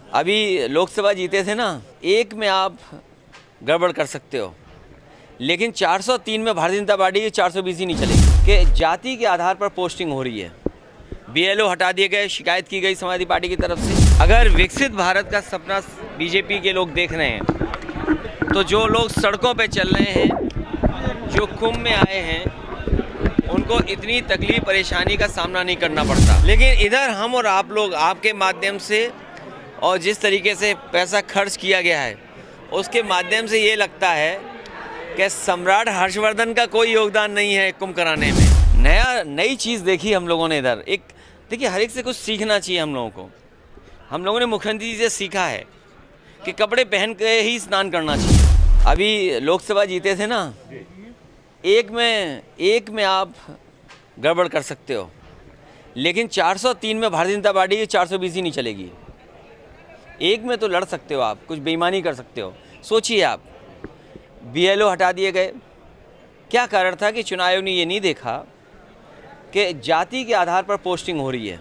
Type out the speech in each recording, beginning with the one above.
अभी लोकसभा जीते थे ना, एक में आप गड़बड़ कर सकते हो, लेकिन 403 में भारतीय जनता पार्टी की 420 ही नहीं चलेगी कि जाति के आधार पर पोस्टिंग हो रही है। बीएलओ हटा दिए गए, शिकायत की गई समाजवादी पार्टी की तरफ से। अगर विकसित भारत का सपना बीजेपी के लोग देख रहे हैं, तो जो लोग सड़कों पे चल रहे हैं, जो कुंभ में आए हैं, उनको इतनी तकलीफ परेशानी का सामना नहीं करना पड़ता। लेकिन इधर हम और आप लोग आपके माध्यम से और जिस तरीके से पैसा खर्च किया गया है, उसके माध्यम से ये लगता है कि सम्राट हर्षवर्धन का कोई योगदान नहीं है कुंभ कराने में। नई चीज़ देखी हम लोगों ने इधर। एक देखिए, हर एक से कुछ सीखना चाहिए हम लोगों को। हम लोगों ने मुख्यमंत्री जी से सीखा है कि कपड़े पहन के ही स्नान करना चाहिए। अभी लोकसभा जीते थे ना, एक में आप गड़बड़ कर सकते हो, लेकिन 403 में भारतीय जनता पार्टी की 420 ही नहीं चलेगी। एक में तो लड़ सकते हो आप, कुछ बेईमानी कर सकते हो। सोचिए आप, बीएलओ हटा दिए गए, क्या कारण था कि चुनाव आयोग ने ये नहीं देखा कि जाति के आधार पर पोस्टिंग हो रही है।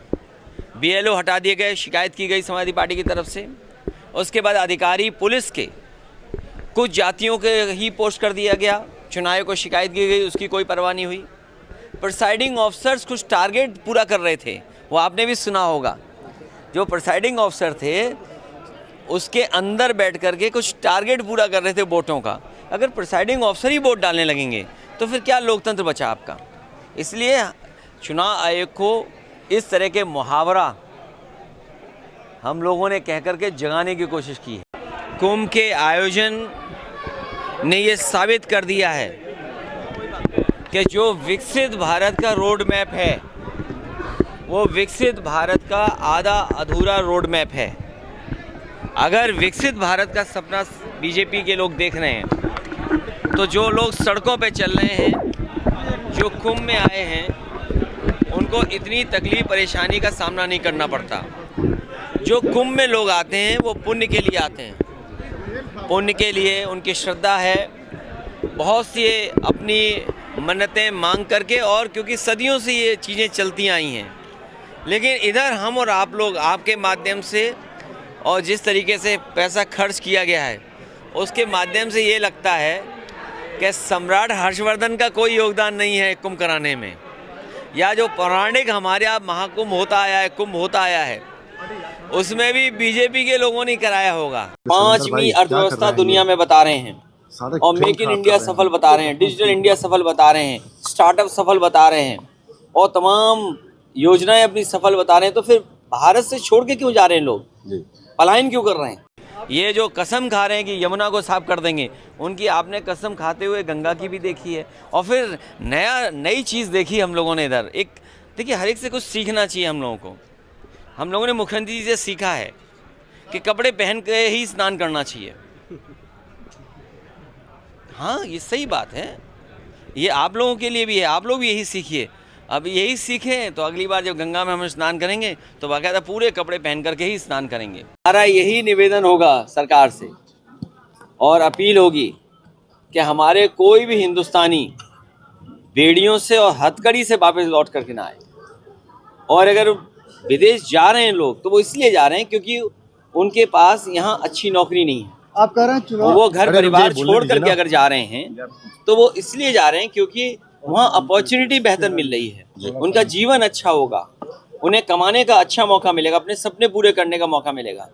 बीएलओ हटा दिए गए, शिकायत की गई समाजवादी पार्टी की तरफ से। उसके बाद अधिकारी पुलिस के कुछ जातियों के ही पोस्ट कर दिया गया, चुनाव आयोग को शिकायत की गई, उसकी कोई परवाह नहीं हुई। प्रिसाइडिंग ऑफिसर्स कुछ टारगेट पूरा कर रहे थे, वो आपने भी सुना होगा। जो प्रिसाइडिंग ऑफिसर थे, उसके अंदर बैठ करके कुछ टारगेट पूरा कर रहे थे वोटों का। अगर प्रिसाइडिंग ऑफिसर ही वोट डालने लगेंगे तो फिर क्या लोकतंत्र बचा आपका। इसलिए चुनाव आयोग को इस तरह के मुहावरा हम लोगों ने कह करके जगाने की कोशिश की है। कुंभ के आयोजन ने ये साबित कर दिया है कि जो विकसित भारत का रोड मैप है, वो विकसित भारत का आधा अधूरा रोड मैप है। अगर विकसित भारत का सपना बीजेपी के लोग देख रहे हैं, तो जो लोग सड़कों पे चल रहे हैं, जो कुंभ में आए हैं, उनको इतनी तकलीफ परेशानी का सामना नहीं करना पड़ता। जो कुंभ में लोग आते हैं वो पुण्य के लिए आते हैं, पुण्य के लिए उनकी श्रद्धा है, बहुत सी अपनी मन्नतें मांग करके, और क्योंकि सदियों से ये चीज़ें चलती आई हैं। लेकिन इधर हम और आप लोग आपके माध्यम से और जिस तरीके से पैसा खर्च किया गया है, उसके माध्यम से ये लगता है कि सम्राट हर्षवर्धन का कोई योगदान नहीं है कुंभ कराने में। या जो पौराणिक हमारे यहाँ महाकुंभ होता आया है, कुंभ होता आया है, उसमें भी बीजेपी के लोगों ने कराया होगा। 5वीं अर्थव्यवस्था दुनिया में बता रहे हैं, और मेक इन इंडिया सफल बता रहे हैं, डिजिटल इंडिया सफल बता रहे हैं, स्टार्टअप सफल बता रहे हैं, और तमाम योजनाएं अपनी सफल बता रहे हैं। तो फिर भारत से छोड़ के क्यों जा रहे हैं लोग, पलायन क्यों कर रहे हैं? ये जो कसम खा रहे हैं कि यमुना को साफ कर देंगे, उनकी आपने कसम खाते हुए गंगा की भी देखी है। और फिर नई चीज़ देखी हम लोगों ने इधर। एक देखिए, हर एक से कुछ सीखना चाहिए हम लोगों को। हम लोगों ने मुख्यमंत्री जी से सीखा है कि कपड़े पहन के ही स्नान करना चाहिए। हाँ, ये सही बात है, ये आप लोगों के लिए भी है, आप लोग भी यही सीखिए। अब यही सीखें तो अगली बार जब गंगा में हम स्नान करेंगे तो बाकायदा पूरे कपड़े पहन करके ही स्नान करेंगे। हमारा यही निवेदन होगा सरकार से, और अपील होगी कि हमारे कोई भी हिंदुस्तानी बेड़ियों से और हथकड़ी से वापस लौट करके ना आए। और अगर विदेश जा रहे हैं लोग, तो वो इसलिए जा रहे हैं क्योंकि उनके पास यहाँ अच्छी नौकरी नहीं है। आप कह रहे हैं चुनाव, वो घर परिवार छोड़ करके अगर जा रहे हैं, तो वो इसलिए जा रहे हैं क्योंकि वहाँ अपॉर्चुनिटी बेहतर मिल रही है, उनका जीवन अच्छा होगा, उन्हें कमाने का अच्छा मौका मिलेगा, अपने सपने पूरे करने का मौका मिलेगा।